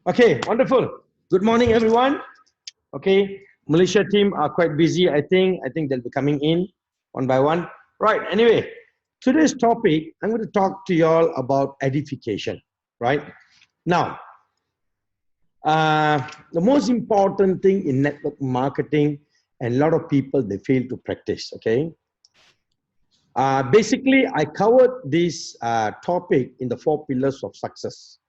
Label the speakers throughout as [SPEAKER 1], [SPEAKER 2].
[SPEAKER 1] Okay, wonderful. Good morning, everyone. Okay, Malaysia team are quite busy. I think they'll be coming in one by one. Right. Anyway, today's topic, I'm going to talk to you all about edification. Right now, the most important thing in network marketing, and a lot of people they fail to practice. Okay. Basically, I covered this topic in the 4 pillars of success.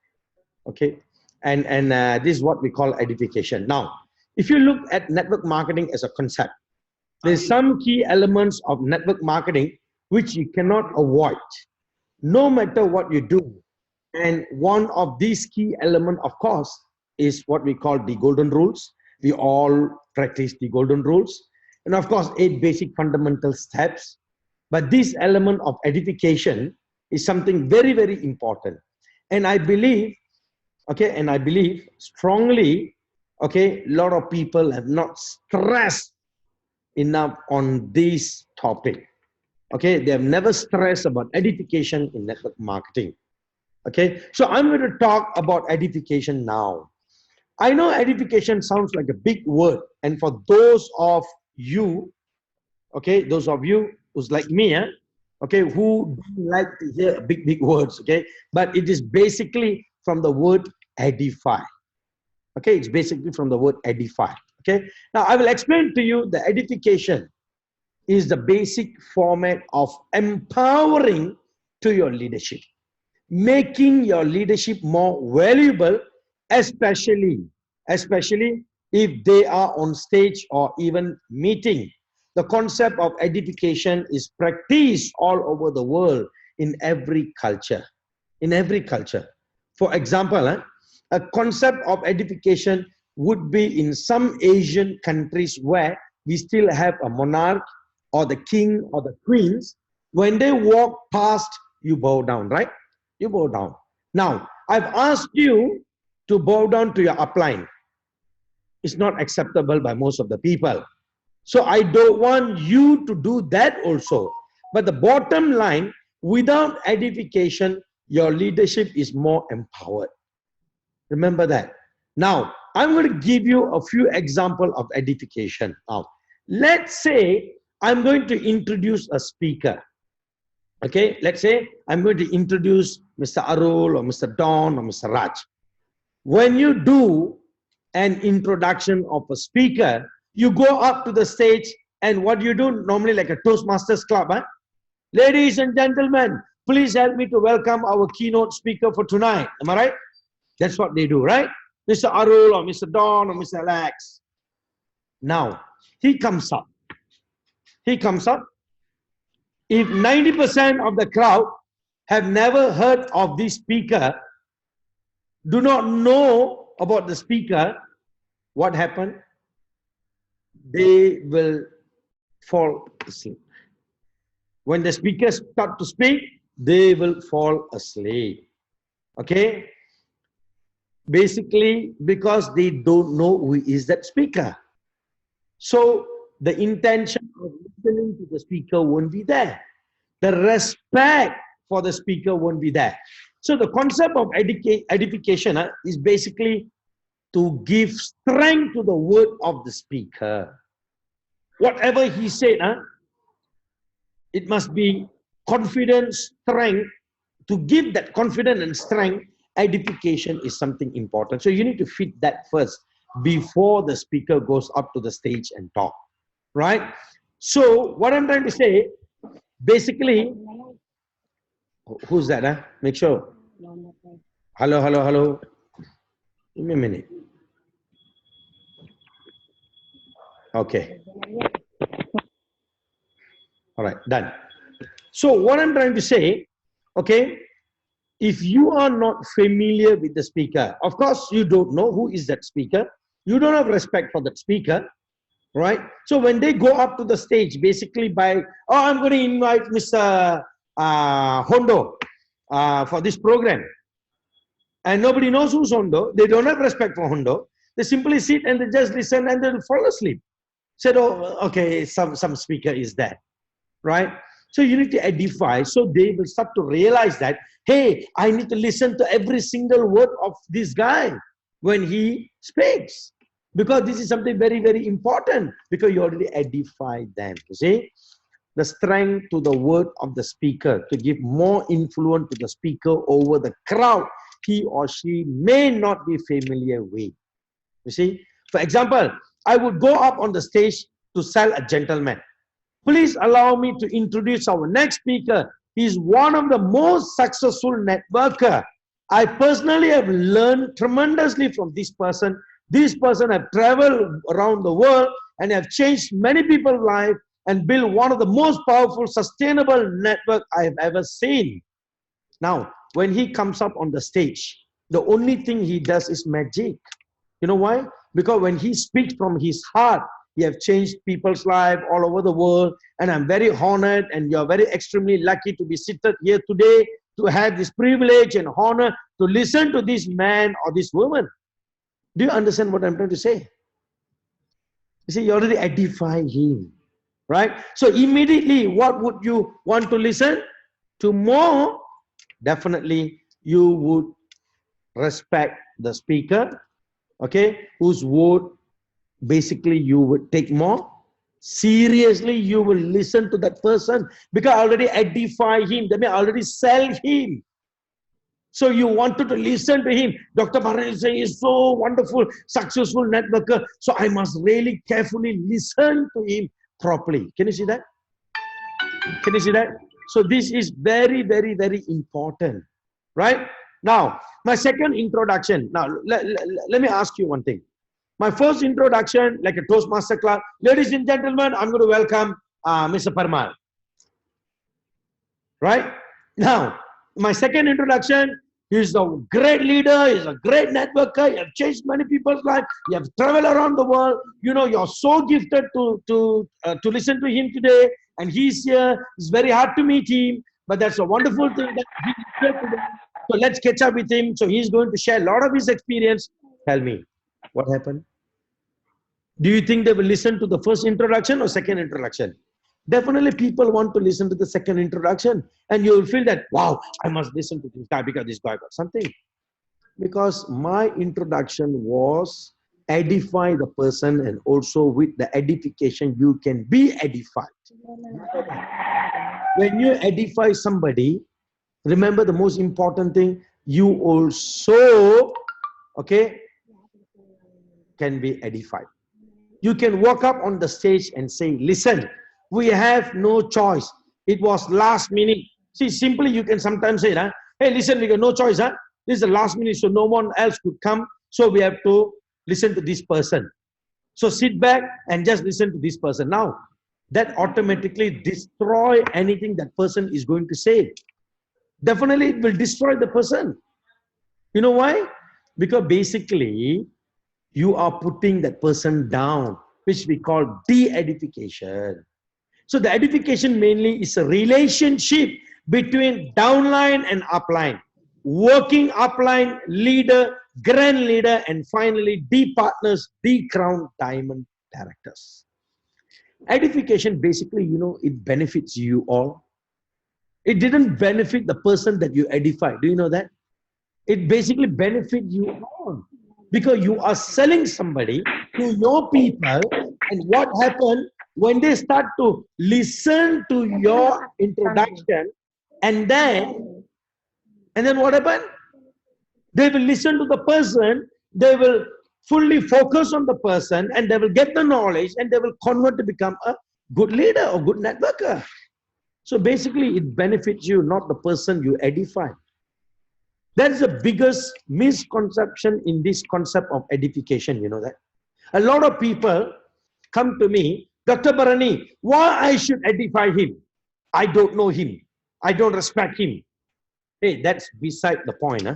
[SPEAKER 1] Okay, and this is what we call edification. Now, if you look at network marketing as a concept, there's some key elements of network marketing which you cannot avoid, no matter what you do. And one of these key elements, of course, is what we call the golden rules. We all practice the golden rules, and of course, 8 basic fundamental steps. But this element of edification is something very, very important. And I believe, and I believe strongly, a lot of people have not stressed enough on this topic. Okay, they have never stressed about edification in network marketing. Okay, so I'm going to talk about edification now. I know edification sounds like a big word, and for those of you, who's like me, who don't like to hear big words, but it is basically from the word edify. Okay, it's basically from the word edify. Okay, now I will explain to you the edification is the basic format of empowering to your leadership, making your leadership more valuable, especially if they are on stage or even meeting. The concept of edification is practiced all over the world in every culture. In every culture. For example, a concept of edification would be in some Asian countries where we still have a monarch or the king or the queens. When they walk past, you bow down, right? You bow down. Now, I've asked you to bow down to your upline. It's not acceptable by most of the people. So I don't want you to do that also. But the bottom line, without edification, your leadership is more empowered. Remember that. Now, I'm going to give you a few examples of edification. Now, let's say I'm going to introduce a speaker. Okay, let's say I'm going to introduce Mr. Arul or Mr. Don or Mr. Raj. When you do an introduction of a speaker, you go up to the stage, and what you do normally like a Toastmasters club, ladies and gentlemen, please help me to welcome our keynote speaker for tonight. Am I right? That's what they do, right? Mr. Arul or Mr. Don or Mr. Alex. Now, he comes up. He comes up. If 90% of the crowd have never heard of this speaker, do not know about the speaker, what happened? They will fall asleep. When the speakers start to speak, they will fall asleep. Okay? Basically, because they don't know who is that speaker. So the intention of listening to the speaker won't be there. The respect for the speaker won't be there. So the concept of edification is basically to give strength to the word of the speaker. Whatever he said, it must be confidence, strength. To give that confidence and strength, edification is something important. So you need to fit that first before the speaker goes up to the stage and talk, right? So what I'm trying to say, basically, who's that? Make sure. Hello. Give me a minute. Okay. All right, done. So what I'm trying to say, if you are not familiar with the speaker, of course, you don't know who is that speaker. You don't have respect for that speaker, right? So when they go up to the stage, basically I'm going to invite Mr. Hondo for this program. And nobody knows who's Hondo. They don't have respect for Hondo. They simply sit and they just listen and they'll fall asleep. Said, oh, okay, some speaker is there, right? So you need to edify, so they will start to realize that, hey, I need to listen to every single word of this guy. when he speaks. Because this is something very, very important, because you already edify them. You see, the strength to the word of the speaker to give more influence to the speaker over the crowd he or she may not be familiar with. You see, for example, I would go up on the stage to sell a gentleman. Please allow me to introduce our next speaker. He's one of the most successful networker. I personally have learned tremendously from this person. This person have traveled around the world and have changed many people's lives and built one of the most powerful, sustainable network I have ever seen. Now, when he comes up on the stage, the only thing he does is magic. You know why? Because when he speaks from his heart, he have changed people's life all over the world. And I'm very honored, and you're very extremely lucky to be seated here today to have this privilege and honor to listen to this man or this woman. Do you understand what I'm trying to say? You see, you already edify him, right? So immediately, what would you want to listen to more? Definitely, you would respect the speaker, okay, whose word basically you would take more seriously. You will listen to that person because I already edify him. That means I already sell him. So you wanted to listen to him. Dr. Barani is saying he's so wonderful, successful networker. So I must really carefully listen to him properly. Can you see that? Can you see that? So this is very, very, very important, right? Now, my second introduction. Now, let me ask you one thing. My first introduction, like a Toastmaster class. Ladies and gentlemen, I'm going to welcome Mr. Parmal. Right? Now, my second introduction, he's a great leader, he's a great networker, you have changed many people's lives, you have traveled around the world, you know, you're so gifted to listen to him today, and he's here. It's very hard to meet him, but that's a wonderful thing that he's here today. So let's catch up with him. So he's going to share a lot of his experience. Tell me, what happened? Do you think they will listen to the first introduction or second introduction? Definitely people want to listen to the second introduction, and you will feel that, wow, I must listen to this guy because this guy got something. Because my introduction was edify the person, and also with the edification you can be edified. When you edify somebody, remember the most important thing, you also, okay, can be edified. You can walk up on the stage and say, listen, we have no choice. It was last minute. See, simply you can sometimes say, huh? Hey, listen, we got no choice. Huh? This is the last minute, so no one else could come. So we have to listen to this person. So sit back and just listen to this person. Now, that automatically destroy anything that person is going to say. Definitely it will destroy the person. You know why? Because basically, you are putting that person down, which we call de-edification. So the edification mainly is a relationship between downline and upline, working upline, leader, grand leader, and finally D-partners, D-crown, diamond directors. Edification basically, you know, it benefits you all. It didn't benefit the person that you edify. Do you know that? It basically benefits you all. Because you are selling somebody to your people, and what happened when they start to listen to your introduction, and then what happened? They will listen to the person, they will fully focus on the person, and they will get the knowledge, and they will convert to become a good leader or good networker. So basically it benefits you, not the person you edify. That's the biggest misconception in this concept of edification, you know that. A lot of people come to me, Dr. Barani, why I should edify him? I don't know him. I don't respect him. Hey, that's beside the point. Huh?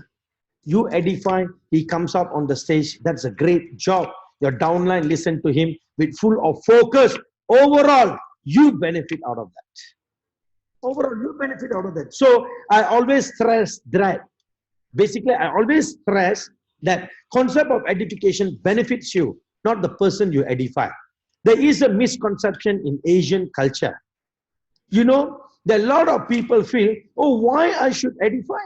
[SPEAKER 1] You edify, he comes up on the stage, that's a great job. Your downline listen to him with full of focus. Overall, you benefit out of that. Overall, you benefit out of that. So I always stress that. Basically, I always stress that concept of edification benefits you, not the person you edify. There is a misconception in Asian culture. You know, there are a lot of people feel, oh, why I should edify?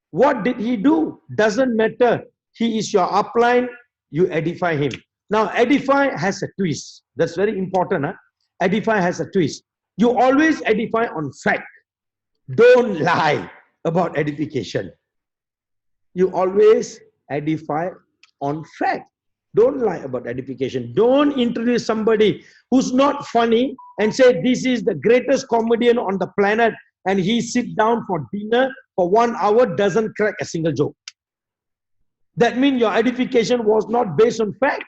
[SPEAKER 1] What did he do? Doesn't matter. He is your upline, you edify him. Now, edify has a twist. That's very important. Huh? Edify has a twist. You always edify on fact. Don't lie about edification. You always edify on fact. Don't lie about edification. Don't introduce somebody who's not funny and say this is the greatest comedian on the planet and he sit down for dinner for 1 hour, doesn't crack a single joke. That means your edification was not based on fact.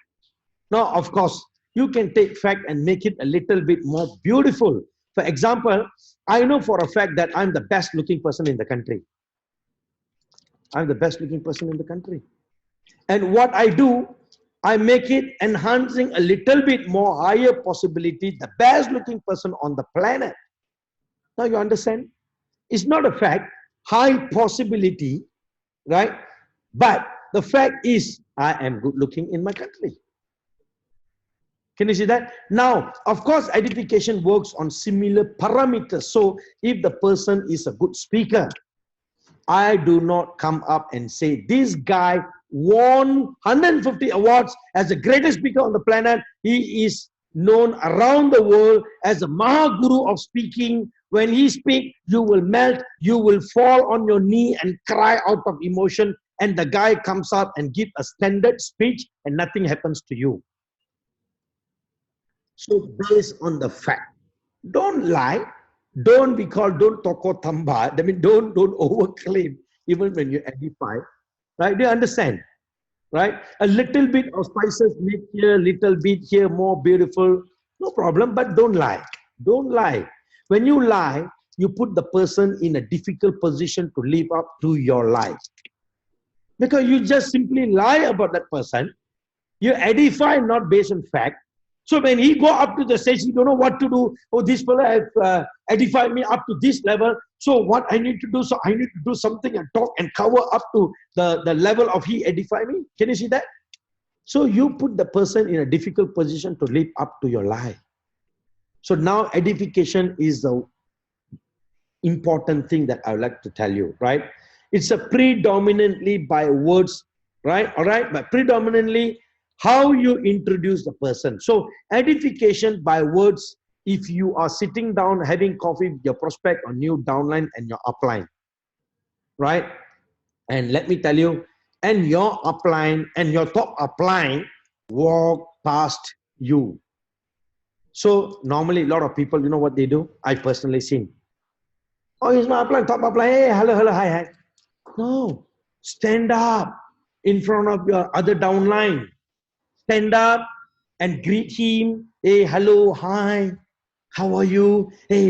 [SPEAKER 1] Now, of course, you can take fact and make it a little bit more beautiful. For example, I know for a fact that I'm the best looking person in the country. I'm the best looking person in the country. And what I do, I make it enhancing a little bit more higher possibility, the best looking person on the planet. Now you understand? It's not a fact, high possibility, right? But the fact is, I am good looking in my country. Can you see that? Now, of course, edification works on similar parameters. So if the person is a good speaker, I do not come up and say, this guy won 150 awards as the greatest speaker on the planet. He is known around the world as a Mahaguru of speaking. When he speaks, you will melt, you will fall on your knee and cry out of emotion. And the guy comes up and gives a standard speech and nothing happens to you. So based on the fact, don't lie. Don't be called, don't toko tamba. I mean, don't overclaim even when you edify. Right? Do you understand? Right? A little bit of spices make here, a little bit here more beautiful. No problem, but don't lie. Don't lie. When you lie, you put the person in a difficult position to live up to your lie. Because you just simply lie about that person. You edify not based on fact. So when he go up to the stage, he don't know what to do. Oh, this fellow has edified me up to this level. So what I need to do? So I need to do something and talk and cover up to the level of he edify me. Can you see that? So you put the person in a difficult position to live up to your lie. So now edification is the important thing that I would like to tell you, right? It's a predominantly by words, right? All right, but predominantly how you introduce the person. So edification by words, if you are sitting down having coffee with your prospect or new downline and your upline, right? And let me tell you, and your upline and your top upline walk past you. So normally a lot of people, you know what they do? I personally seen. Oh, he's my upline, top upline. Hey, hello, hello, hi, hi. No, stand up in front of your other downline. Stand up and greet him. Hey, hello, hi, how are you? Hey,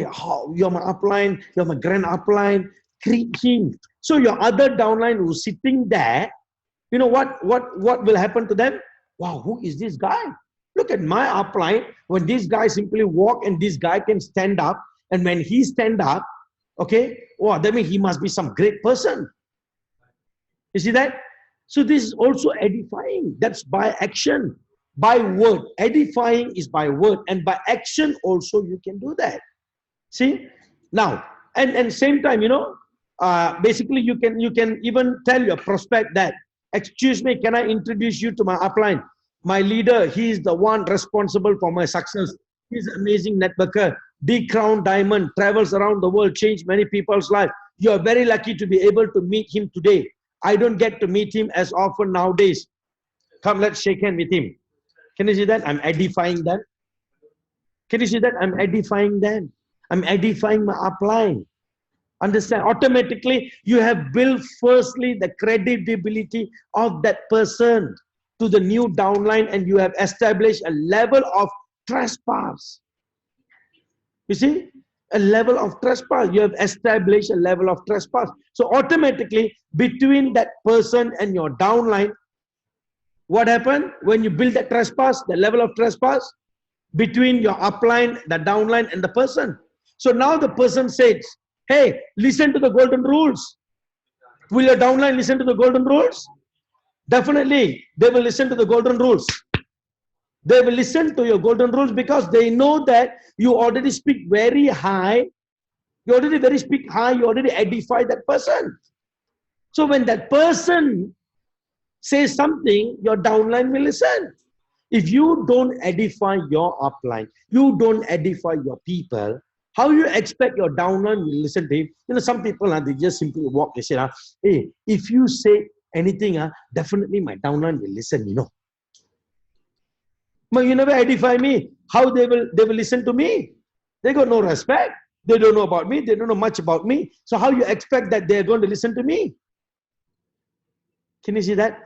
[SPEAKER 1] you're my upline, you're my grand upline. Greet him. So your other downline who's sitting there, you know what will happen to them? Wow, who is this guy? Look at my upline. When this guy simply walk and this guy can stand up, and when he stand up, okay, wow, that means he must be some great person. You see that? So this is also edifying. That's by action, by word. Edifying is by word, and by action also you can do that. See? Now, and same time, you know, basically you can even tell your prospect that, excuse me, can I introduce you to my upline? My leader, he is the one responsible for my success. He's an amazing networker. D Crown Diamond, travels around the world, changed many people's life. You are very lucky to be able to meet him today. I don't get to meet him as often nowadays. Come, let's shake hands with him. Can you see that? I'm edifying them. Can you see that? I'm edifying them. I'm edifying my upline. Understand? Automatically, you have built firstly the credibility of that person to the new downline, and you have established a level of trespass. You see? A level of trespass. You have established a level of trespass. So automatically, between that person and your downline, what happened when you build that trespass, the level of trespass between your upline, the downline, and the person? So now the person says, hey, listen to the golden rules. Will your downline listen to the golden rules? Definitely, they will listen to the golden rules. They will listen to your golden rules because they know that you already speak very high. You already speak high. You already edify that person. So when that person Say something, your downline will listen. If you don't edify your upline, you don't edify your people, how you expect your downline will listen to him? Some people, they just simply walk, they say, hey, if you say anything, definitely my downline will listen. But you never edify me. How they will listen to me? They got no respect. They don't know about me. They don't know much about me. So how you expect that they're going to listen to me? Can you see that?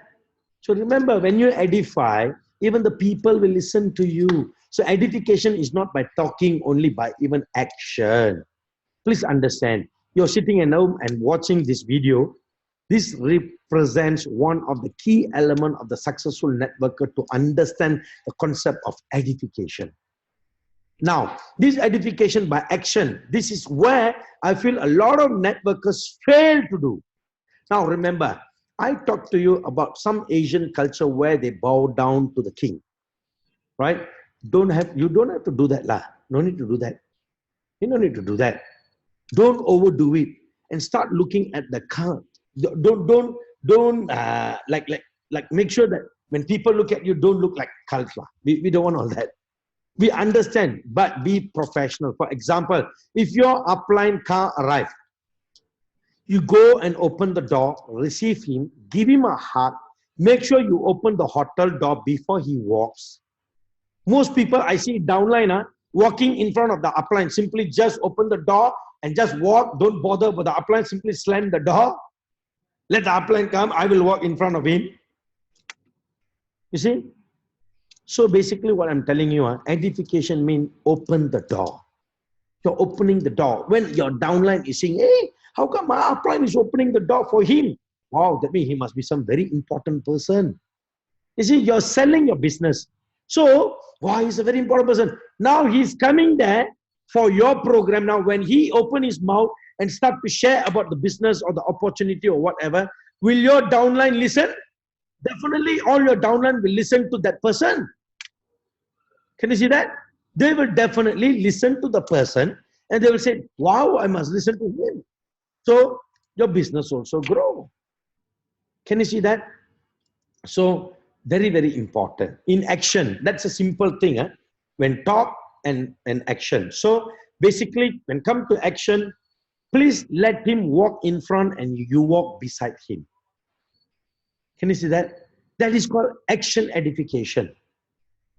[SPEAKER 1] So remember, when you edify, even the people will listen to you. So edification is not by talking, only by even action. Please understand, you're sitting at home and watching this video. This represents one of the key elements of the successful networker to understand the concept of edification. Now, this edification by action, this is where I feel a lot of networkers fail to do. Now, remember, I talked to you about some Asian culture where they bow down to the king, right? You don't have to do that, lah. No need to do that. You don't need to do that. Don't overdo it and start looking at the card. Don't make sure that when people look at you, don't look like cult lah. We don't want all that. We understand, but be professional. For example, if your upline car arrives, you go and open the door, receive him, give him a hug, make sure you open the hotel door before he walks. Most people I see downline walking in front of the upline, simply just open the door and just walk, don't bother with the upline, simply slam the door. Let the upline come, I will walk in front of him. You see? So basically what I'm telling you, edification means open the door. You're opening the door. When your downline is saying, hey, how come my upline is opening the door for him? Wow, that means he must be some very important person. You see, you're selling your business. So, wow, he's a very important person. Now he's coming there for your program. Now, when he open his mouth and start to share about the business or the opportunity or whatever, will your downline listen? Definitely all your downline will listen to that person. Can you see that? They will definitely listen to the person and they will say, wow, I must listen to him. So your business also grow. Can you see that? So very, very important. In action, that's a simple thing. When talk and action. So basically, when come to action, please let him walk in front and you walk beside him. Can you see that? That is called action edification.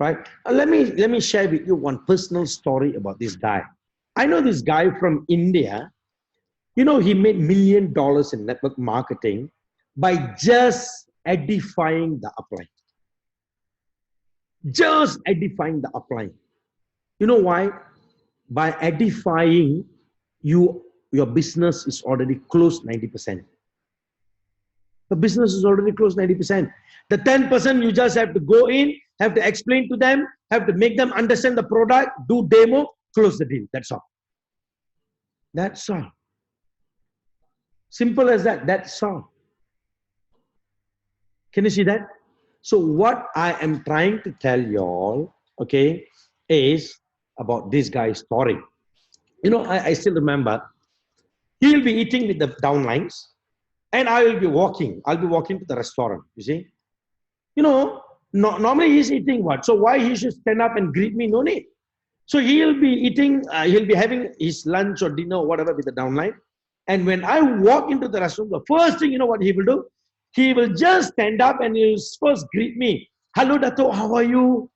[SPEAKER 1] Right? Let me share with you one personal story about this guy. I know this guy from India. He made $1 million in network marketing by just edifying the upline. Just edifying the upline. You know why? By edifying, your business is already close 90%. The business is already close 90%. The 10% you just have to go in, have to explain to them, have to make them understand the product, do demo, close the deal. That's all. That's all. Simple as that. That's all. Can you see that? So what I am trying to tell you all, okay, is about this guy's story. I still remember, he'll be eating with the downlines and I will be walking. I'll be walking to the restaurant, you see. Normally he's eating what? So why he should stand up and greet me? No need. So he'll be eating, he'll be having his lunch or dinner or whatever with the downline. And when I walk into the restaurant, the first thing, what he will do? He will just stand up and he'll first greet me. Hello, Dato, how are you?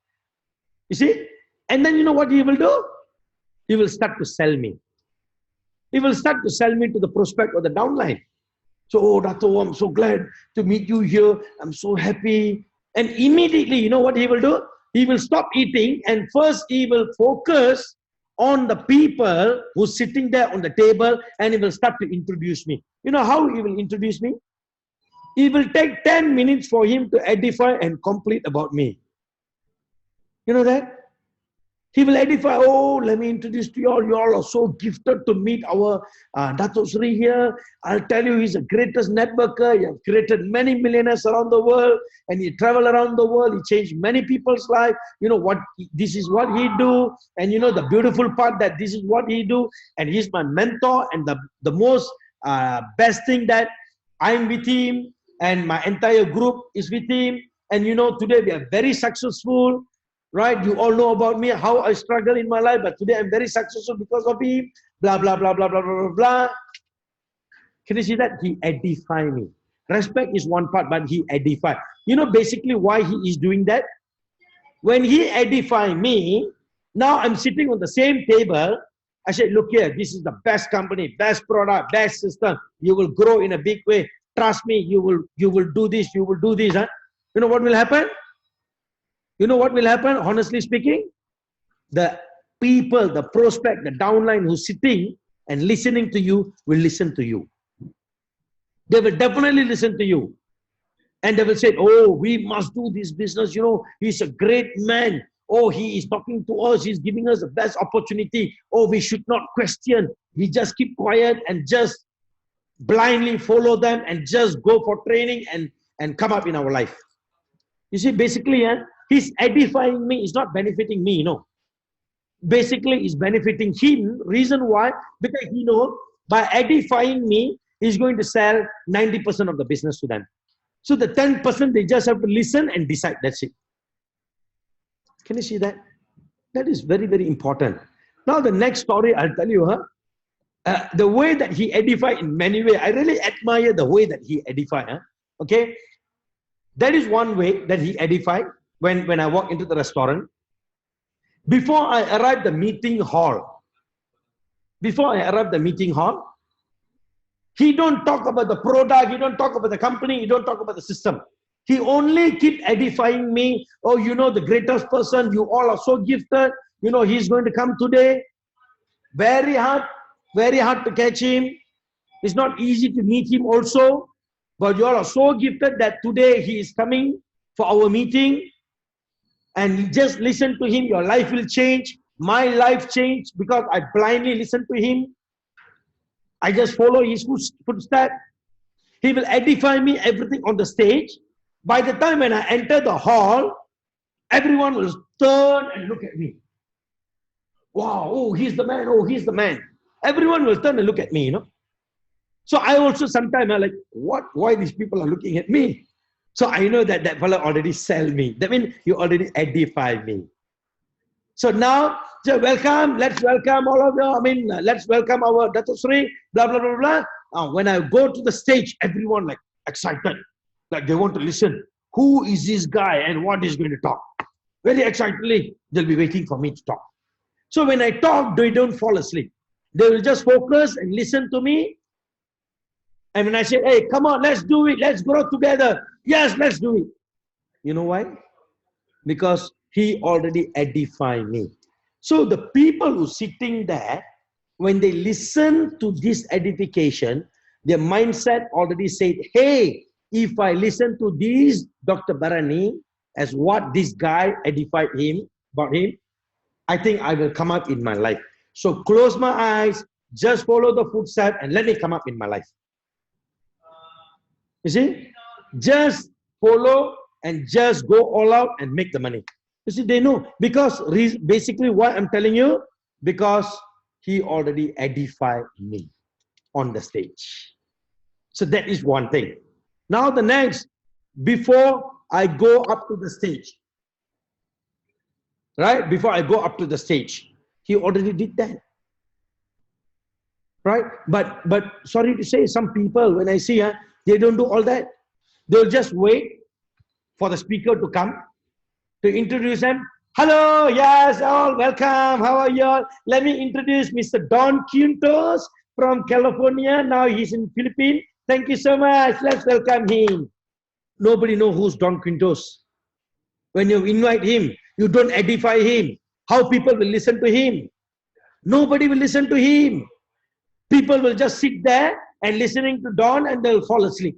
[SPEAKER 1] You see? And then what he will do? He will start to sell me. He will start to sell me to the prospect or the downline. So, oh, Dato, I'm so glad to meet you here. I'm so happy. And immediately, what he will do? He will stop eating and first he will focus on the people who's sitting there on the table and he will start to introduce me. You know how he will introduce me? It will take 10 minutes for him to edify and complete about me. You know that? He will edify, oh, let me introduce to you all. You all are so gifted to meet our Dato Sri here. I'll tell you, he's the greatest networker. He has created many millionaires around the world. And he traveled around the world. He changed many people's life. This is what he do. And the beautiful part that this is what he do. And he's my mentor. And the most best thing that I'm with him. and my entire group is with him. And you know, today we are very successful, right? You all know about me, how I struggle in my life, but today I'm very successful because of him. Blah, blah, blah, blah, blah, blah, blah, blah. Can you see that? He edify me. Respect is one part, but he edify. You know basically why he is doing that? When he edify me, now I'm sitting on the same table. I said, look here, this is the best company, best product, best system. You will grow in a big way. Trust me, you will do this, you will do this. Huh? You know what will happen? You know what will happen, honestly speaking? The people, the prospect, the downline who's sitting and listening to you will listen to you. They will definitely listen to you. And they will say, oh, we must do this business. You know, he's a great man. Oh, he is talking to us. He's giving us the best opportunity. Oh, we should not question. We just keep quiet and just blindly follow them and just go for training and come up in our life. You see, basically, he's edifying me. It's not benefiting me, no. Basically, it's benefiting him. Reason why? Because he knows by edifying me, he's going to sell 90% of the business to them. So the 10%, they just have to listen and decide. That's it. Can you see that? That is very, very important. Now, the next story I'll tell you, the way that he edified in many ways, I really admire the way that he edified. Okay? That is one way that he edified when I walk into the restaurant. Before I arrived the meeting hall, he don't talk about the product, he don't talk about the company, he don't talk about the system. He only keep edifying me. Oh, you know, the greatest person, you all are so gifted. You know, he's going to come today. Very hard to catch him. It's not easy to meet him also. But you all are so gifted that today he is coming for our meeting. And just listen to him, your life will change. My life changed because I blindly listened to him. I just follow his footsteps. He will edify me everything on the stage. By the time when I enter the hall, everyone will turn and look at me. Wow, oh, he's the man, oh, he's the man. Everyone will turn and look at me, you know. So I also sometimes I'm like, why these people are looking at me? So I know that fellow already sell me. That means you already edify me. So now, welcome, let's welcome all of you. I mean, let's welcome our Dato Sri, blah, blah, blah, blah. When I go to the stage, everyone like excited. Like they want to listen. Who is this guy and what he's going to talk? Very excitedly, they'll be waiting for me to talk. So when I talk, they don't fall asleep. They will just focus and listen to me. And when I say, hey, come on, let's do it. Let's grow together. Yes, let's do it. You know why? Because he already edified me. So the people who sitting there, when they listen to this edification, their mindset already said, hey, if I listen to this Dr. Barani, as what this guy edified him, about him, I think I will come up in my life. So close my eyes, just follow the footsteps and let me come up in my life. You see? Just follow and just go all out and make the money. You see, they know. Because basically what I'm telling you, because he already edified me on the stage. So that is one thing. Now the next, before I go up to the stage, right? Before I go up to the stage, he already did that. Right? But sorry to say, some people, when I see, they don't do all that. They'll just wait for the speaker to come, to introduce them. Hello, yes, all welcome. How are you all? Let me introduce Mr. Don Quintos from California. Now he's in Philippines. Thank you so much. Let's welcome him. Nobody knows who's Don Quintos. When you invite him, you don't edify him. How people will listen to him? Nobody will listen to him. People will just sit there and listening to Don and they'll fall asleep.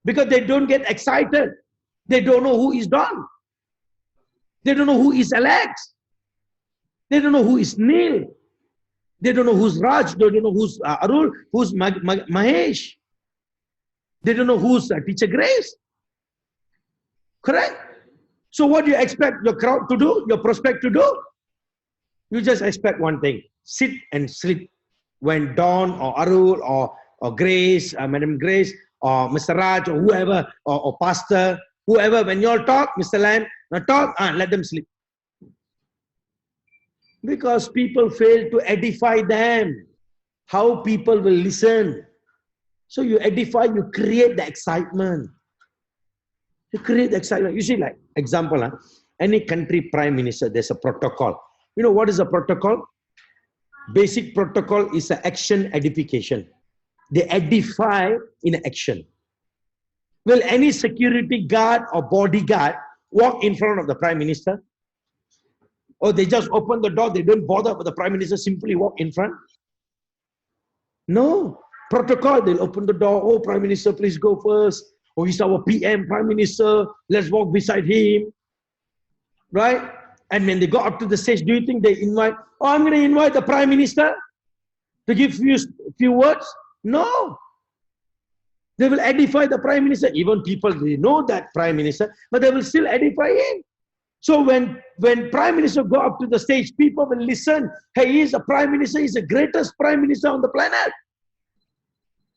[SPEAKER 1] Because they don't get excited. They don't know who is Don. They don't know who is Alex. They don't know who is Neil. They don't know who's Raj. They don't know who's Arul, who's Mahesh. They don't know who's Teacher Grace. Correct? So what do you expect your crowd to do, your prospect to do? You just expect one thing. Sit and sleep when Dawn or Arul or Grace, Madam Grace, or Mr. Raj or whoever, or pastor, whoever, when you all talk, Mr. Lam, now talk, let them sleep. Because people fail to edify them. How people will listen. So you edify, you create the excitement. You create the excitement. You see, like, example, any country prime minister, there's a protocol. You know what is a protocol? Basic protocol is an action edification. They edify in action. Will any security guard or bodyguard walk in front of the prime minister? Or they just open the door, they don't bother, but the prime minister simply walk in front? No. Protocol, they'll open the door. Oh, prime minister, please go first. Oh, he's our PM, prime minister. Let's walk beside him. Right? And when they go up to the stage, do you think they invite, oh, I'm going to invite the prime minister to give few words? No. They will edify the prime minister. Even people, they know that prime minister, but they will still edify him. So when prime minister go up to the stage, people will listen. Hey, he is the prime minister. He's the greatest prime minister on the planet.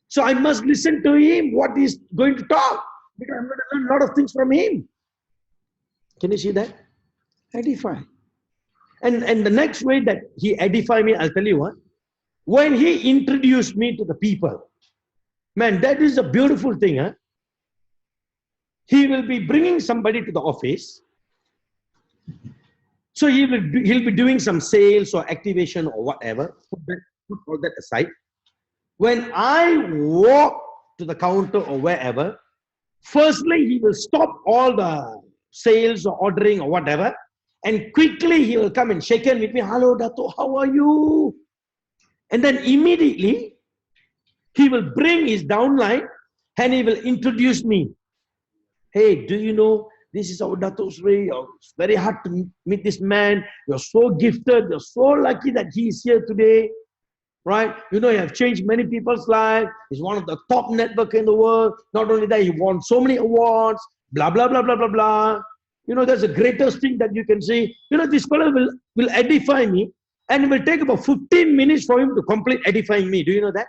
[SPEAKER 1] So I must listen to him, what he's going to talk. Because I'm going to learn a lot of things from him. Can you see that? Edify. And the next way that he edify me, I'll tell you what. When he introduced me to the people, man, that is a beautiful thing. Huh? He will be bringing somebody to the office. So he'll be doing some sales or activation or whatever. Put all that aside. When I walk to the counter or wherever, firstly, he will stop all the sales or ordering or whatever, and quickly he will come and shake hands with me. Hello, Dato, how are you? And then immediately, he will bring his downline and he will introduce me. Hey, do you know, this is our Dato Sri. It's very hard to meet this man. You're so gifted. You're so lucky that he is here today. Right? You know, you have changed many people's lives. He's one of the top networkers in the world. Not only that, he won so many awards. Blah, blah, blah, blah, blah, blah. You know, that's the greatest thing that you can see. You know, this fellow will edify me. And it will take about 15 minutes for him to complete edifying me. Do you know that?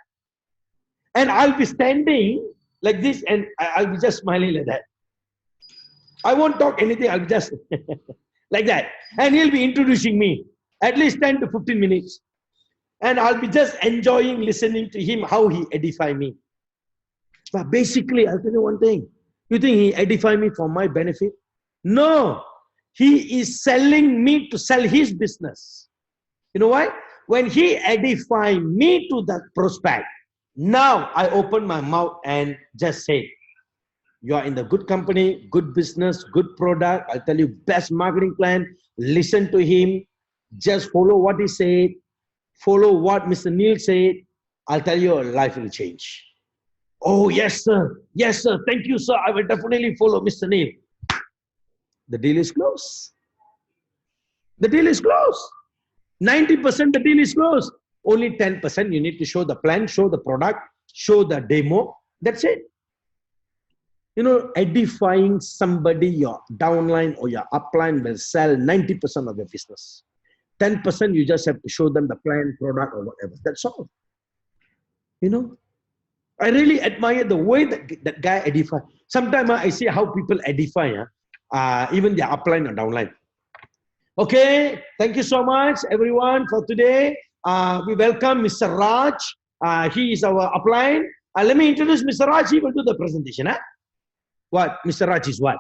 [SPEAKER 1] And I'll be standing like this and I'll be just smiling like that. I won't talk anything. I'll be just like that. And he'll be introducing me at least 10 to 15 minutes. And I'll be just enjoying listening to him, how he edify me. But basically, I'll tell you one thing. You think he edify me for my benefit? No. He is selling me to sell his business. You know why? When he edify me to that prospect, now I open my mouth and just say, you are in the good company, good business, good product. I'll tell you best marketing plan. Listen to him. Just follow what he said. Follow what Mr. Neil said. I'll tell you your life will change. Oh, yes, sir. Yes, sir. Thank you, sir. I will definitely follow Mr. Neil. The deal is closed. The deal is closed. 90% the deal is closed. Only 10% you need to show the plan, show the product, show the demo. That's it. You know, edifying somebody, your downline or your upline will sell 90% of your business. 10% you just have to show them the plan, product or whatever. That's all. You know, I really admire the way that guy edify. Sometimes I see how people edify, even their upline or downline. Okay, thank you so much everyone for today. We welcome Mr. Raj. He is our upline. Let me introduce Mr. Raj. He will do the presentation. What? Mr. Raj is what?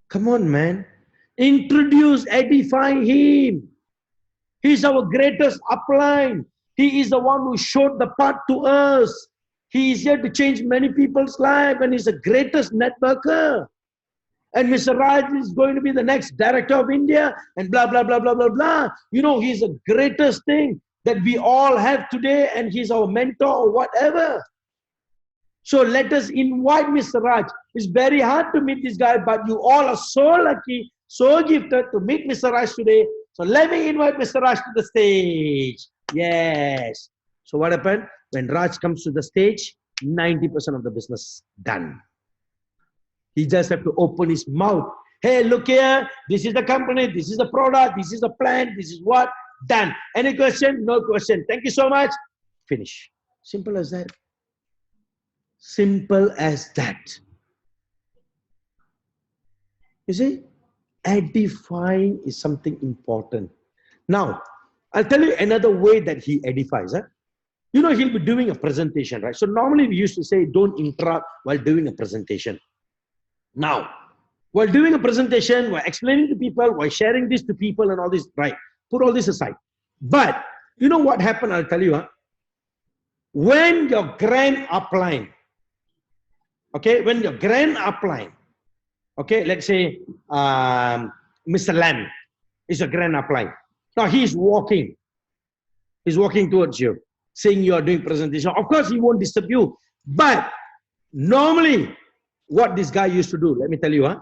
[SPEAKER 1] Come on, man. Introduce, edify him. He's our greatest upline. He is the one who showed the path to us. He is here to change many people's lives and he's the greatest networker. And Mr. Raj is going to be the next director of India and blah, blah, blah, blah, blah, blah. You know, he's the greatest thing that we all have today and he's our mentor or whatever. So let us invite Mr. Raj. It's very hard to meet this guy, but you all are so lucky, so gifted to meet Mr. Raj today. So let me invite Mr. Raj to the stage. Yes. So what happened? When Raj comes to the stage, 90% of the business done. He just have to open his mouth. Hey, look here. This is the company. This is the product. This is the plan. This is what? Done. Any question? No question. Thank you so much. Finish. Simple as that. Simple as that. You see, edifying is something important. Now, I'll tell you another way that he edifies. You know, he'll be doing a presentation, right? So normally we used to say, don't interrupt while doing a presentation. Now, while doing a presentation, while explaining to people, while sharing this to people and all this, right? Put all this aside. But you know what happened? I'll tell you. When your grand upline, okay, when your grand upline, okay, let's say Mr. Lam is a grand upline. Now he's walking towards you, saying you are doing presentation. Of course, he won't disturb you. But normally, what this guy used to do, let me tell you,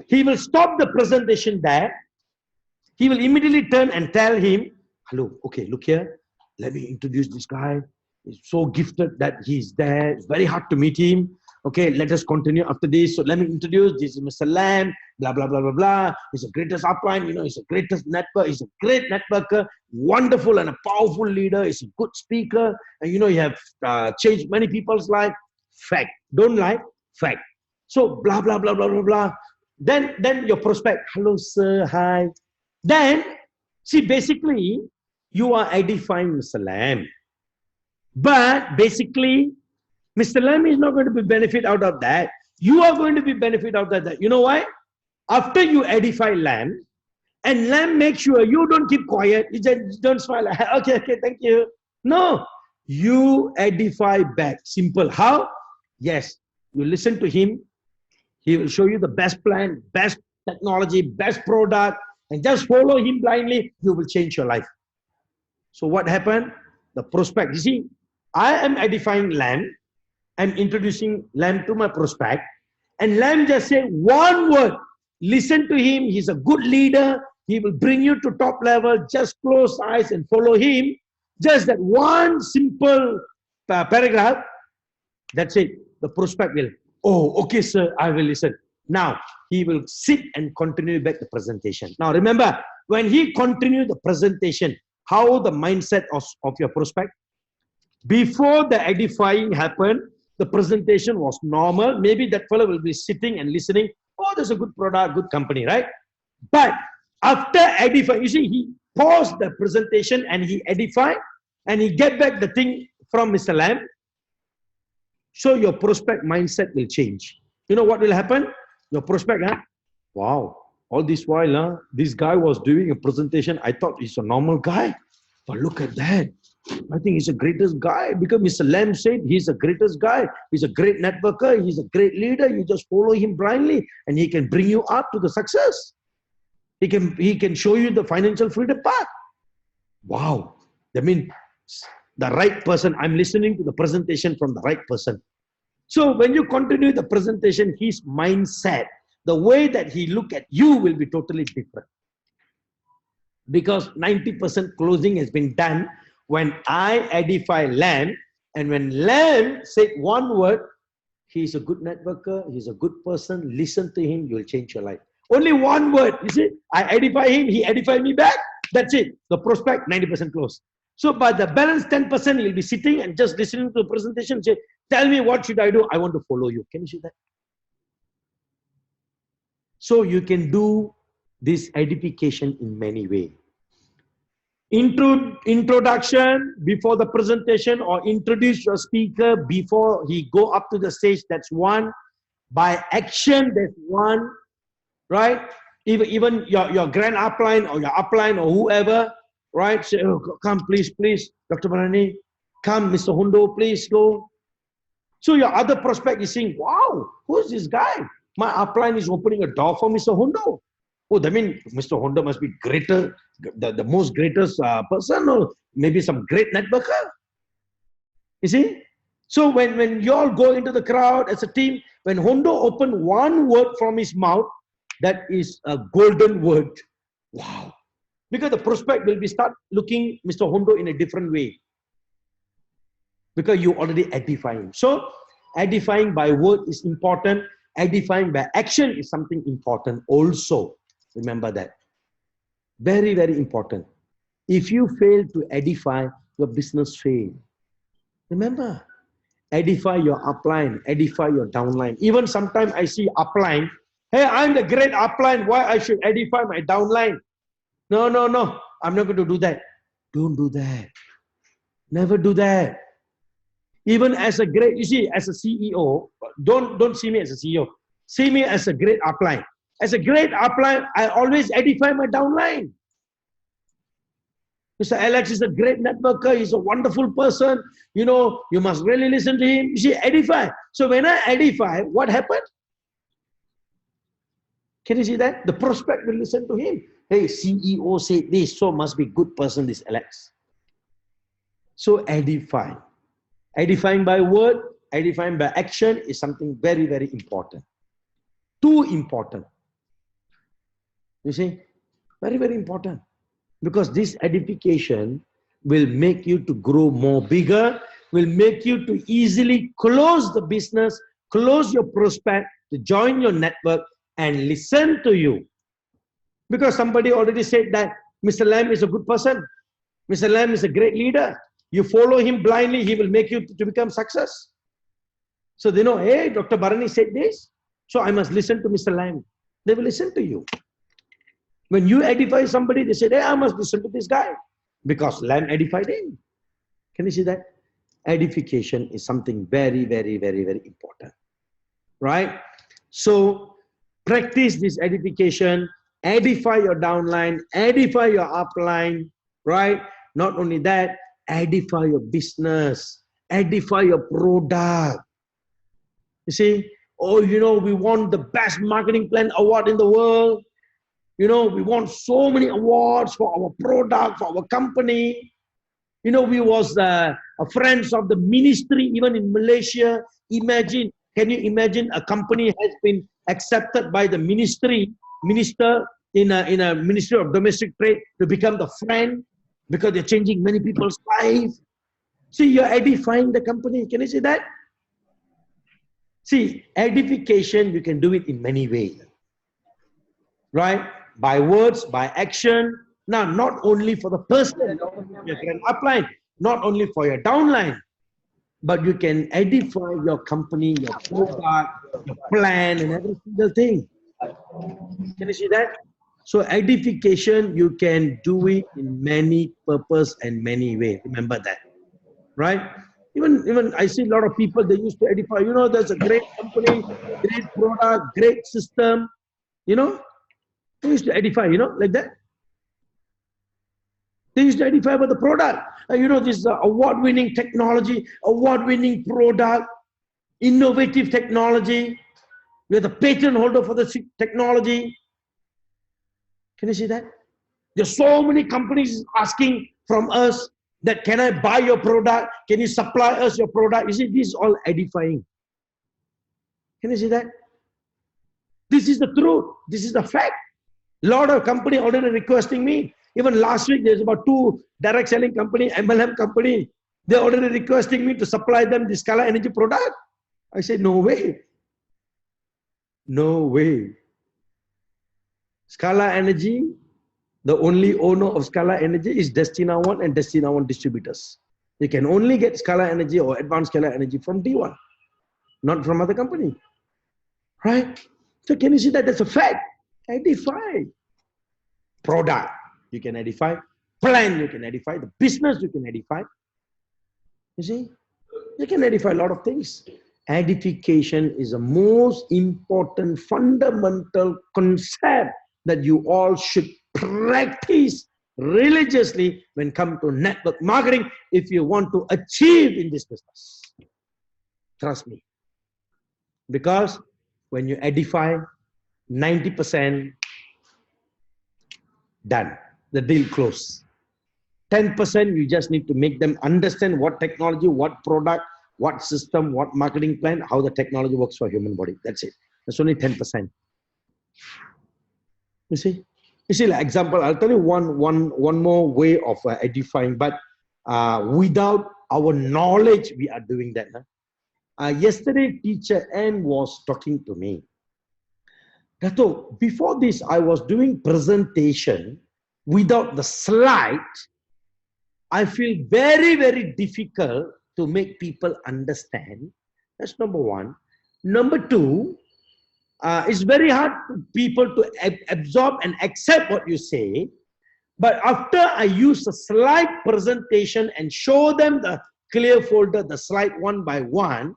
[SPEAKER 1] he will stop the presentation there. He will immediately turn and tell him, hello, okay, look here. Let me introduce this guy. He's so gifted that he's there. It's very hard to meet him. Okay, let us continue after this. So let me introduce, this is Mr. Lam, blah, blah, blah, blah, blah. He's the greatest upline, you know, he's the greatest network, he's a great networker, wonderful and a powerful leader, he's a good speaker, and you know, you have changed many people's life. Fact. Don't lie, fact. So blah, blah, blah, blah, blah, blah. Then your prospect, hello, sir, hi. Then, see, basically, you are edifying Mr. Lam. But basically, Mr. Lam is not going to be benefit out of that. You are going to be benefit out of that. You know why? After you edify Lam, and Lam makes sure you don't keep quiet, you just don't smile. Okay, thank you. No, you edify back. Simple. How? Yes, you listen to him. He will show you the best plan, best technology, best product, and just follow him blindly. You will change your life. So what happened? The prospect. You see, I am edifying Lam. I'm introducing Lam to my prospect, and Lam just say one word. Listen to him. He's a good leader. He will bring you to top level. Just close eyes and follow him. Just that one simple paragraph. That's it. The prospect will, oh, okay, sir, I will listen. Now, he will sit and continue back the presentation. Now, remember, when he continued the presentation, how the mindset of your prospect? Before the edifying happened, the presentation was normal. Maybe that fellow will be sitting and listening. Oh, there's a good product, good company, right? But after edifying, you see, he paused the presentation and he edified and he get back the thing from Mr. Lam. So your prospect mindset will change. You know what will happen? Your prospect, wow, all this while, this guy was doing a presentation. I thought he's a normal guy. But look at that. I think he's the greatest guy because Mr. Lam said he's the greatest guy. He's a great networker. He's a great leader. You just follow him blindly and he can bring you up to the success. He can show you the financial freedom path. Wow. That means the right person. I'm listening to the presentation from the right person. So when you continue the presentation, his mindset, the way that he look at you will be totally different. Because 90% closing has been done when I edify Lam, and when Lam said one word, he's a good networker, he's a good person, listen to him, you'll change your life. Only one word, you see, I edify him, he edified me back, that's it. The prospect, 90% close. So by the balance 10%, you'll be sitting and just listening to the presentation, say, tell me what should I do, I want to follow you. Can you see that? So you can do this edification in many ways. Introduction before the presentation, or introduce your speaker before he go up to the stage, that's one. By action, that's one, right? Even your grand upline or your upline or whoever, right? Say, oh, come please, Dr. Barani, come, Mr. Hondo, please go. So your other prospect is saying, wow, who's this guy? My upline is opening a door for Mr. Hondo. Oh, that means Mr. Honda must be greater, the most greatest person, or maybe some great networker. You see? So when you all go into the crowd as a team, when Hondo opened one word from his mouth, that is a golden word. Wow. Because the prospect will be start looking Mr. Hondo in a different way. Because you already edify him. So edifying by word is important. Edifying by action is something important also. Remember that. Very, very important. If you fail to edify, your business fails. Remember, Edify your upline, edify your downline. Even sometimes I see upline, hey, I'm the great upline, why I should edify my downline? No, no, no, I'm not going to do that. Don't do that. Never do that. Even as a great, you see, as a CEO, don't see me as a CEO. See me as a great upline. As a great upline, I always edify my downline. Mr. Alex is a great networker. He's a wonderful person. You know, you must really listen to him. You see, edify. So when I edify, what happened? Can you see that? The prospect will listen to him. Hey, CEO said this, so must be good person, this Alex. So edify. Edifying by word, edifying by action is something very, very important. Too important. You see, very, very important. Because this edification will make you to grow more bigger, will make you to easily close the business, close your prospect, to join your network and listen to you. Because somebody already said that Mr. Lam is a good person. Mr. Lam is a great leader. You follow him blindly, he will make you to become success. So they know, hey, Dr. Barani said this, so I must listen to Mr. Lam. They will listen to you. When you edify somebody, they say, hey, I must listen to this guy because Lamb edified him. Can you see that? Edification is something very, very, very, very important. Right? So practice this edification, edify your downline, edify your upline, right? Not only that, edify your business, edify your product. You see, oh, you know, we won the best marketing plan award in the world. You know, we won so many awards for our product, for our company. You know, we was a friends of the ministry, even in Malaysia. Imagine, can you imagine a company has been accepted by the minister in a Ministry of Domestic Trade to become the friend because they're changing many people's lives. See, you're edifying the company. Can you see that? See, edification, you can do it in many ways. Right? By words, by action. Now, not only for the person, your grand upline, not only for your downline, but you can edify your company, your product, your plan, and every single thing. Can you see that? So edification, you can do it in many purpose and many ways. Remember that, right? Even I see a lot of people, they used to edify, you know, there's a great company, great product, great system, you know. They used to edify, you know, like that. They used to edify about the product. You know, this award-winning technology, award-winning product, innovative technology. We're the patent holder for the technology. Can you see that? There's so many companies asking from us that, can I buy your product? Can you supply us your product? You see, this is all edifying. Can you see that? This is the truth. This is the fact. A lot of company already requesting me. Even last week, there's about 2 direct selling company, MLM company. They're already requesting me to supply them the Scala Energy product. I said, no way. No way. Scala Energy, the only owner of Scala Energy is Destina One and Destina One distributors. You can only get Scala Energy or advanced Scala Energy from D1, not from other company. Right? So can you see that? That's a fact. Edify. Product, you can edify. Plan, you can edify. The business, you can edify. You see? You can edify a lot of things. Edification is the most important, fundamental concept that you all should practice religiously when come to network marketing if you want to achieve in this business. Trust me. Because when you edify, 90% done. The deal closed. 10% you just need to make them understand what technology, what product, what system, what marketing plan, how the technology works for human body. That's it. That's only 10%. You see? You see, like example, I'll tell you one more way of edifying, but without our knowledge, we are doing that. Huh? Yesterday, teacher N was talking to me. Dato, before this, I was doing presentation without the slide. I feel very, very difficult to make people understand. That's number one. Number two, it's very hard for people to absorb and accept what you say. But after I use a slide presentation and show them the clear folder, the slide one by one,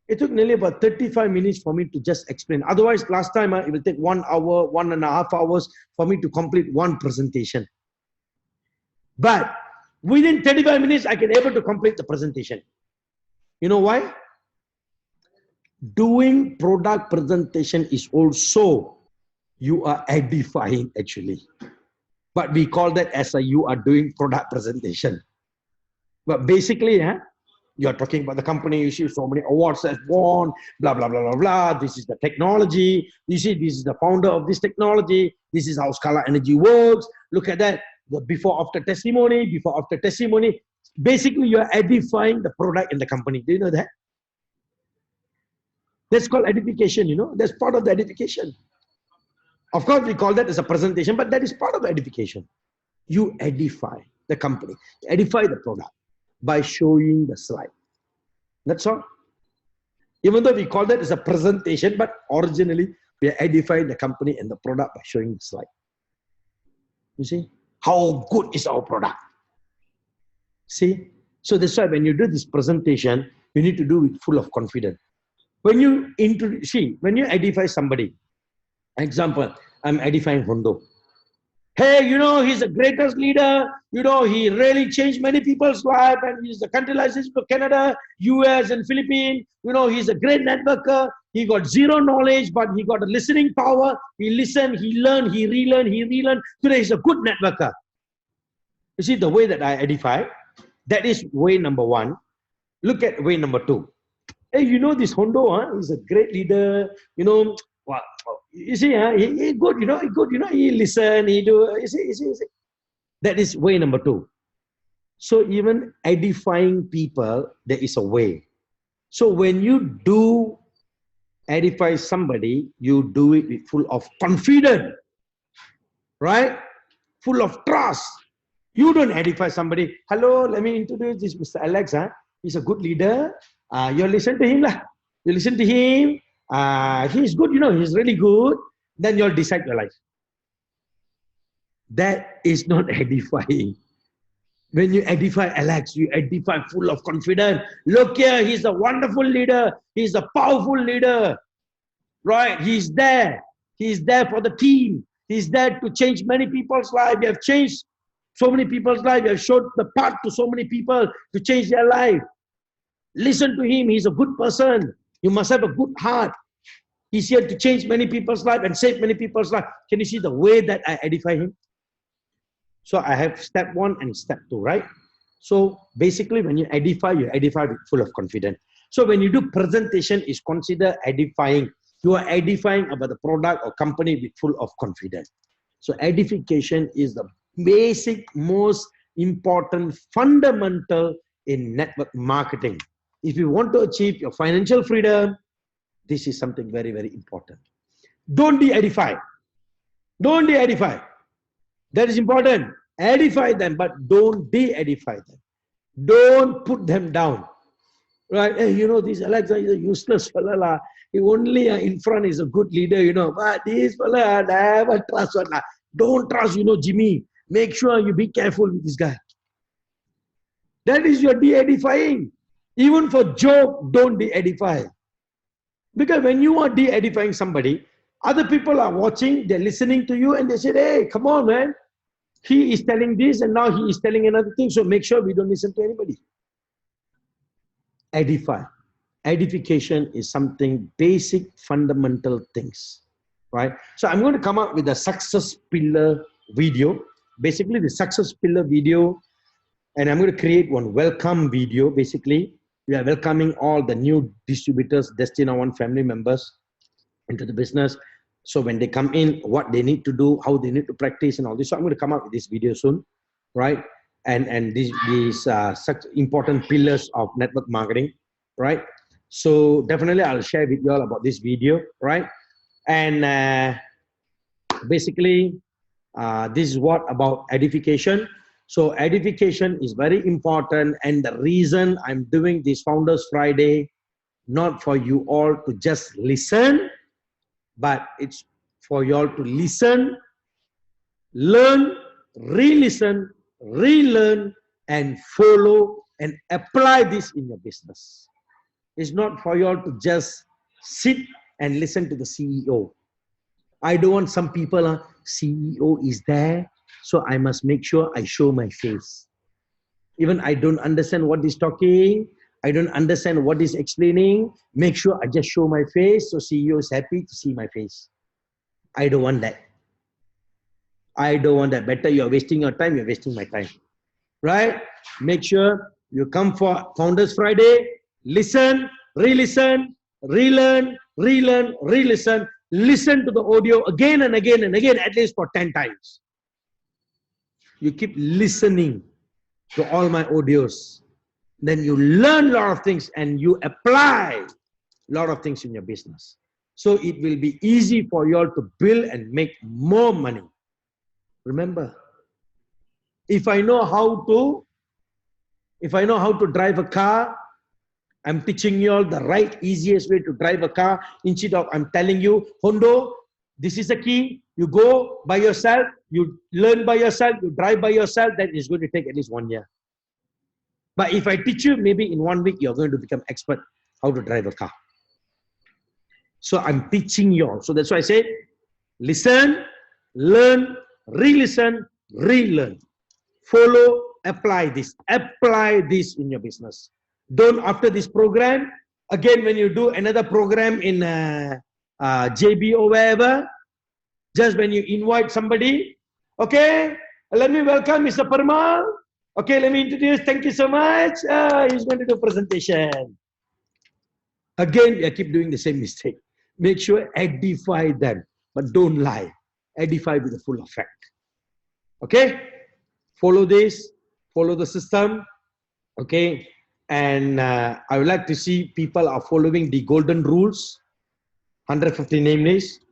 [SPEAKER 1] it took nearly about 35 minutes for me to just explain. Otherwise, last time it will take 1 hour, 1.5 hours for me to complete one presentation. But within 35 minutes, I can able to complete the presentation. You know why? Doing product presentation is also, you are edifying actually. But we call that as you are doing product presentation. But basically, you're talking about the company, you see so many awards that's won, blah, blah, blah, blah, blah. This is the technology. You see, this is the founder of this technology. This is how Scala Energy works. Look at that. The before-after testimony, before-after testimony. Basically, you're edifying the product in the company. Do you know that? That's called edification, you know. That's part of the edification. Of course, we call that as a presentation, but that is part of the edification. You edify the company, edify the product by showing the slide. That's all. Even though we call that as a presentation, but originally we are edifying the company and the product by showing the slide. You see, how good is our product? See, so that's why when you do this presentation, you need to do it full of confidence. When you introduce, see, when you edify somebody, example, I'm edifying Hondo. Hey, you know, he's the greatest leader. You know, he really changed many people's life, and he's the country license to Canada, US, and Philippines. You know, he's a great networker. He got zero knowledge, but he got a listening power. He listened, he learned, he relearned, he relearned. Today, he's a good networker. You see the way that I edify? That is way number one. Look at way number two. Hey, you know this Hondo, he's a great leader. You know, wow. You see, he good, you know, he listen, he do, you see. That is way number two. So even edifying people, there is a way. So when you do edify somebody, you do it with full of confidence, right? Full of trust. You don't edify somebody. Hello, let me introduce this Mr. Alex. He's a good leader. You listen to him lah. You listen to him. He's good, you know, he's really good. Then you'll decide your life. That is not edifying. When you edify Alex, you edify full of confidence. Look here, he's a wonderful leader. He's a powerful leader. Right? He's there. He's there for the team. He's there to change many people's lives. We have changed so many people's lives. We have showed the path to so many people to change their life. Listen to him. He's a good person. You must have a good heart. He's here to change many people's life and save many people's life. Can you see the way that I edify him? So I have step one and step two, right? So basically when you edify with full of confidence. So when you do presentation, is considered edifying. You are edifying about the product or company with full of confidence. So edification is the basic, most important, fundamental in network marketing. If you want to achieve your financial freedom, this is something very, very important. Don't de-edify. Don't de-edify. That is important. Edify them, but don't de-edify them. Don't put them down. Right? Hey, you know, this Alexa is a useless fella. He only in front is a good leader, you know. But this fella, never trust one. Don't trust, you know, Jimmy. Make sure you be careful with this guy. That is your de-edifying. Even for joke, don't de-edify. Because when you are de-edifying somebody, other people are watching, they're listening to you, and they say, hey, come on, man. He is telling this, and now he is telling another thing, so make sure we don't listen to anybody. Edify. Edification is something basic, fundamental things, right? So I'm going to come up with a success pillar video. Basically, the success pillar video, and I'm going to create one welcome video. Basically, we are welcoming all the new distributors, Destina One family members into the business. So when they come in, what they need to do, how they need to practice and all this. So I'm going to come up with this video soon, right? And these such important pillars of network marketing, right? So definitely I'll share with you all about this video, right? And basically, this is what about edification. So edification is very important, and the reason I'm doing this Founders Friday, not for you all to just listen, but it's for you all to listen, learn, re-listen, relearn, and follow and apply this in your business. It's not for you all to just sit and listen to the CEO. I don't want some people, CEO is there, so I must make sure I show my face. Even I don't understand what he's talking, I don't understand what he's explaining, make sure I just show my face so CEO is happy to see my face. I don't want that. I don't want that. Better you're wasting your time, you're wasting my time. Right? Make sure you come for Founders Friday, listen, re-listen, relearn, relearn, re-listen, listen to the audio again and again and again, at least for 10 times. You keep listening to all my audios. Then you learn a lot of things and you apply a lot of things in your business. So it will be easy for you all to build and make more money. Remember, if I know how to drive a car, I'm teaching you all the right, easiest way to drive a car. Instead of I'm telling you, Hondo, this is the key. You go by yourself, you learn by yourself, you drive by yourself, then it's going to take at least 1 year. But if I teach you, maybe in 1 week, you're going to become expert how to drive a car. So I'm teaching you all. So that's why I say, listen, learn, re-listen, relearn. Follow, apply this. Apply this in your business. Don't after this program, again when you do another program in JB or wherever, just when you invite somebody, okay, let me welcome Mr. Parmal. Okay, let me introduce, thank you so much. He's going to do a presentation. Again, you keep doing the same mistake. Make sure edify them, but don't lie. Edify with the full effect. Okay? Follow this, follow the system. Okay? And I would like to see people are following the golden rules. 150 name lists.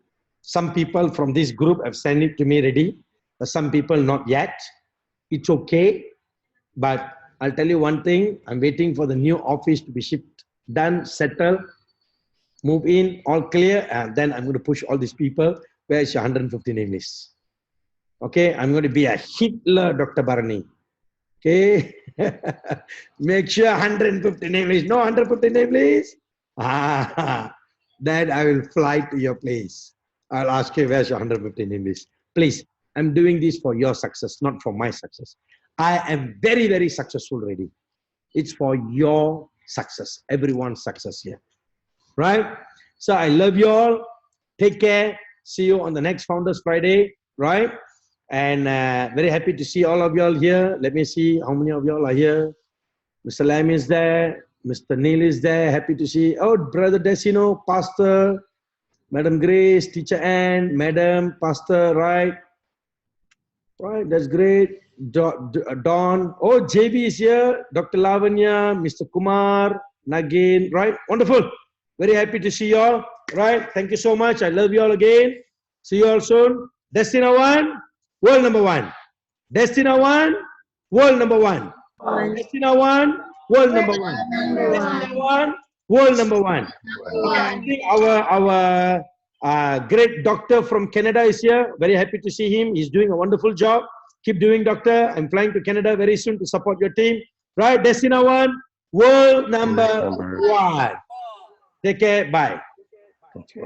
[SPEAKER 1] Some people from this group have sent it to me already. Some people not yet. It's okay. But I'll tell you one thing. I'm waiting for the new office to be shipped, done, settled, move in, all clear. And then I'm going to push all these people. Where is your 150 name list? Okay, I'm going to be a Hitler, Dr. Barani. Okay, make sure 150 name list. No 150 name list? Then I will fly to your place. I'll ask you, where's your 150 name list? Please, I'm doing this for your success, not for my success. I am very, very successful already. It's for your success, everyone's success here. Right? So I love you all. Take care. See you on the next Founders Friday. Right? And very happy to see all of you all here. Let me see how many of you all are here. Mr. Lam is there. Mr. Neil is there. Happy to see. Oh, Brother Desino, Pastor, Madam Grace, Teacher Ann, Madam, Pastor, right? Right, that's great. Don. Oh, JB is here. Dr. Lavanya, Mr. Kumar, Nagin, right? Wonderful. Very happy to see you all. Right? Thank you so much. I love you all again. See you all soon. Destina 1, world number 1. Destina 1, world number 1. Destina 1, world number 1. Destina 1, world number 1. I think our great doctor from Canada is here. Very happy to see him. He's doing a wonderful job. Keep doing, doctor. I'm flying to Canada very soon to support your team. Right? Destina 1, world number 1. Take care. Bye.
[SPEAKER 2] Okay.